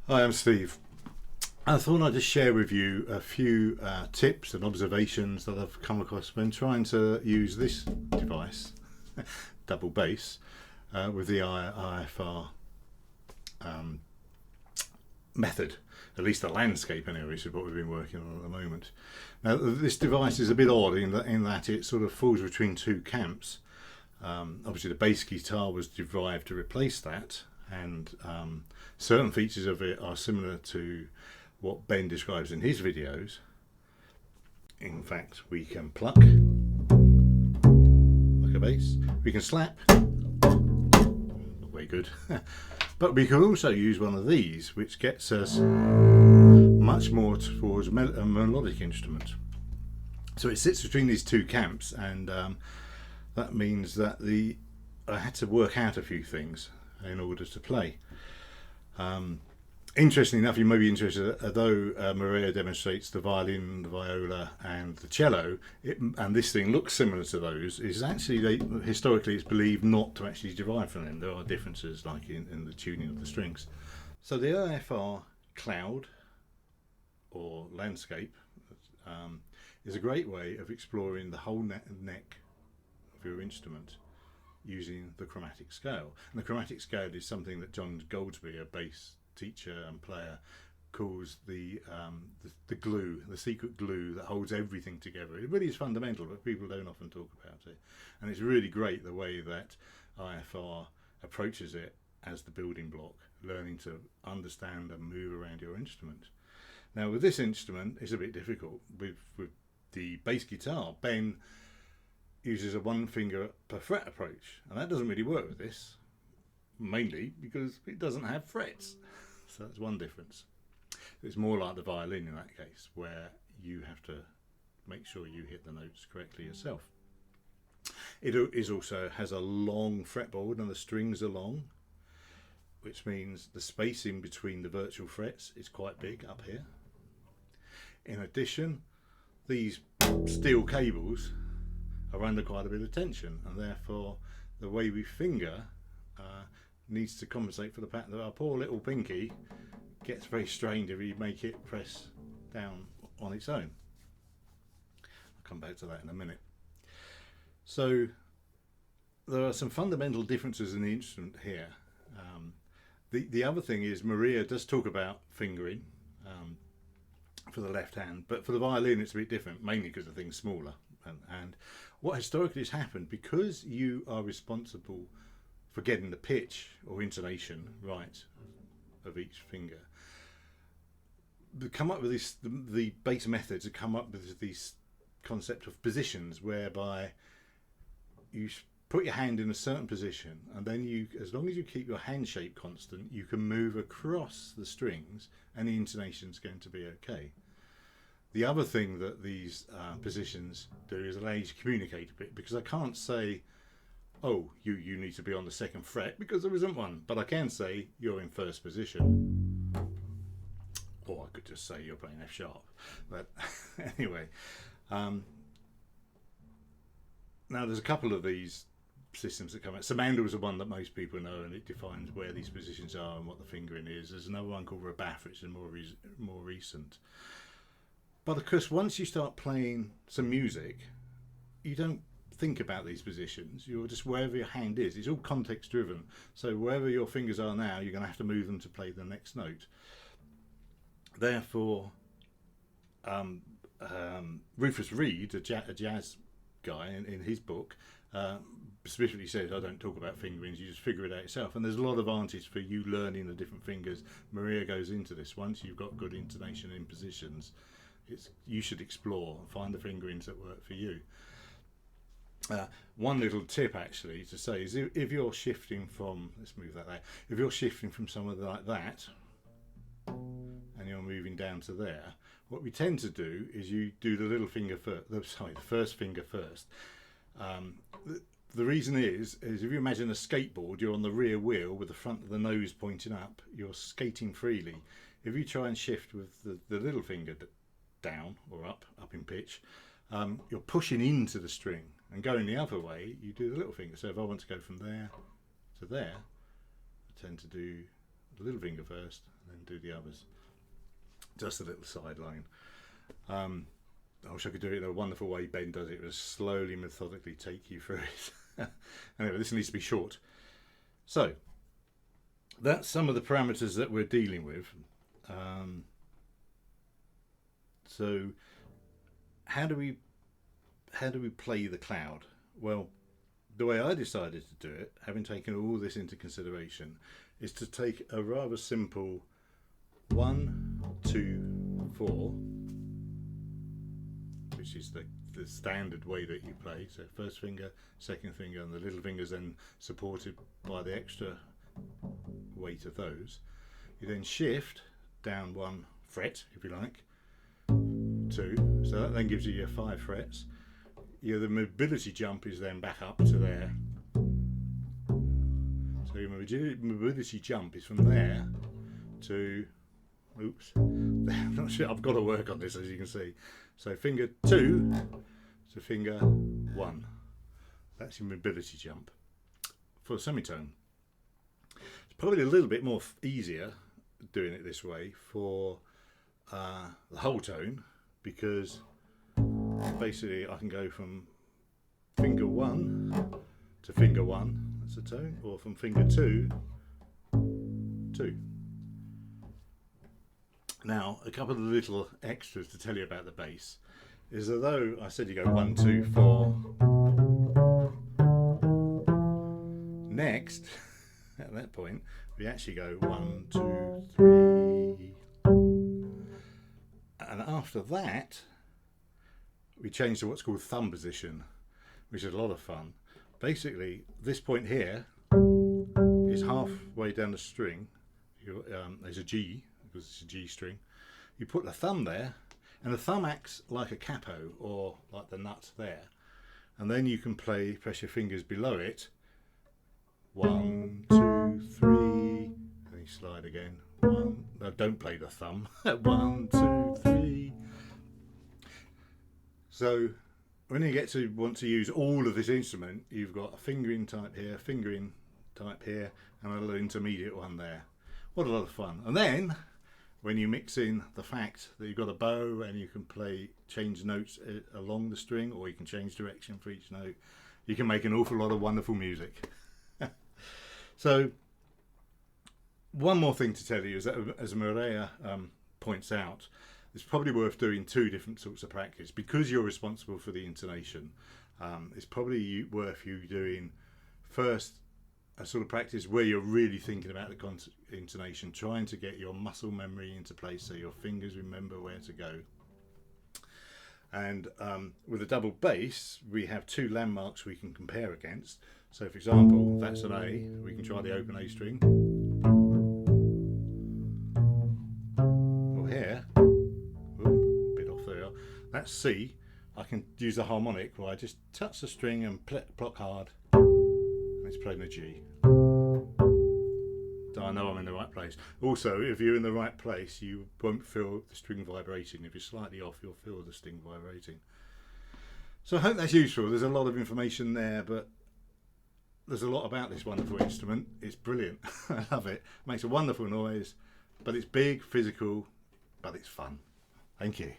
Hi, I'm Steve. I thought I'd just share with you a few tips and observations that I've come across when trying to use this device, double bass, with the IFR method. At least the landscape anyway, which is what we've been working on at the moment. Now this device is a bit odd in that it sort of falls between two camps. Obviously the bass guitar was derived to replace that, and certain features of it are similar to what Ben describes in his videos. In fact, we can pluck like a bass, we can slap, not very good, but we can also use one of these, which gets us much more towards a melodic instrument. So it sits between these two camps, and that means that I had to work out a few things in order to play. Interestingly enough, you may be interested, although Maria demonstrates the violin, the viola and the cello, and this thing looks similar to those, is actually, historically it's believed not to actually derive from them. There are differences like in the tuning of the strings. So the IFR cloud or landscape is a great way of exploring the whole neck of your instrument using the chromatic scale. And the chromatic scale is something that John Goldsby, a bass teacher and player, calls the glue, the secret glue that holds everything together. It really is fundamental, but people don't often talk about it. And it's really great the way that IFR approaches it as the building block, learning to understand and move around your instrument. Now with this instrument, it's a bit difficult. With the bass guitar, Ben uses a one finger per fret approach, and that doesn't really work with this, mainly because it doesn't have frets. So that's one difference. It's more like the violin in that case, where you have to make sure you hit the notes correctly yourself. It is also has a long fretboard, and the strings are long, which means the spacing between the virtual frets is quite big up here. In addition, these steel cables are under quite a bit of tension, and therefore the way we finger needs to compensate for the fact that our poor little pinky gets very strained if you make it press down on its own. I'll come back to that in a minute. So there are some fundamental differences in the instrument here. The other thing is Maria does talk about fingering for the left hand, but for the violin it's a bit different, mainly because the thing's smaller. And what historically has happened, because you are responsible for getting the pitch or intonation right of each finger, come up with this, the bass methods have come up with this concept of positions whereby you put your hand in a certain position, and then you, as long as you keep your hand shape constant, you can move across the strings and the intonation is going to be okay. The other thing that these positions do is allow you to communicate a bit, because I can't say, oh, you need to be on the second fret, because there isn't one, but I can say you're in first position, or I could just say you're playing F sharp. But anyway, now there's a couple of these systems that come out. Samandal is the one that most people know, and it defines where these positions are and what the fingering is. There's another one called Rabath, which is more recent. But of course, once you start playing some music, you don't think about these positions. You're just wherever your hand is. It's all context driven. So wherever your fingers are now, you're going to have to move them to play the next note. Therefore, Rufus Reid, a jazz guy, in his book, specifically says, I don't talk about fingerings, you just figure it out yourself. And there's a lot of advantage for you learning the different fingers. Maria goes into this. Once you've got good intonation in positions, you should explore and find the fingerings that work for you. One little tip actually to say is if you're shifting from, let's move that there, if you're shifting from somewhere like that and you're moving down to there, what we tend to do is you do the little finger first, the first finger first. The reason is if you imagine a skateboard, you're on the rear wheel with the front of the nose pointing up, you're skating freely. If you try and shift with the little finger down or up in pitch, you're pushing into the string, and going the other way you do the little finger. So if I want to go from there to there, I tend to do the little finger first, and then do the others. Just a little sideline. I wish I could do it in a wonderful way Ben does it. It will slowly, methodically take you through it. Anyway, this needs to be short. So, that's some of the parameters that we're dealing with. So, how do we play the cloud? Well, the way I decided to do it, having taken all this into consideration, is to take a rather simple 1, 2, 4, which is the standard way that you play. So first finger, second finger, and the little fingers then supported by the extra weight of those. You then shift down 1 fret, if you like, 2. So that then gives you your 5 frets. The mobility jump is then back up to there. So your mobility jump is from there to, oops, I'm not sure, I've got to work on this, as you can see. So finger 2 to finger 1. That's your mobility jump for a semitone. It's probably a little bit more easier doing it this way for the whole tone, because basically I can go from finger 1 to finger 1, that's a tone, or from finger 2, 2. Now, a couple of little extras to tell you about the bass is, although I said you go 1, 2, 4, next, at that point, we actually go 1, 2, 3, and after that, we change to what's called thumb position, which is a lot of fun. Basically, this point here is halfway down the string. There's a G, because it's a G string. You put the thumb there, and the thumb acts like a capo, or like the nut there. And then you can press your fingers below it. 1, 2, 3, and you slide again. No, don't play the thumb. 1, 2, 3. So when you get to want to use all of this instrument, you've got a fingering type here, fingering type here, and a little intermediate one there. What a lot of fun. And then when you mix in the fact that you've got a bow and you can change notes along the string, or you can change direction for each note, you can make an awful lot of wonderful music. So one more thing to tell you is that, as Maria points out, it's probably worth doing 2 different sorts of practice, because you're responsible for the intonation. It's probably worth you doing first a sort of practice where you're really thinking about the intonation, trying to get your muscle memory into place so your fingers remember where to go. And with a double bass, we have 2 landmarks we can compare against. So for example, that's an A, we can try the open A string. Or here, that's C. I can use the harmonic where I just touch the string and pluck hard, and it's playing a G. So I know I'm in the right place. Also, if you're in the right place, you won't feel the string vibrating. If you're slightly off, you'll feel the string vibrating. So I hope that's useful. There's a lot of information there, but there's a lot about this wonderful instrument. It's brilliant. I love it. It makes a wonderful noise, but it's big, physical, but it's fun. Thank you.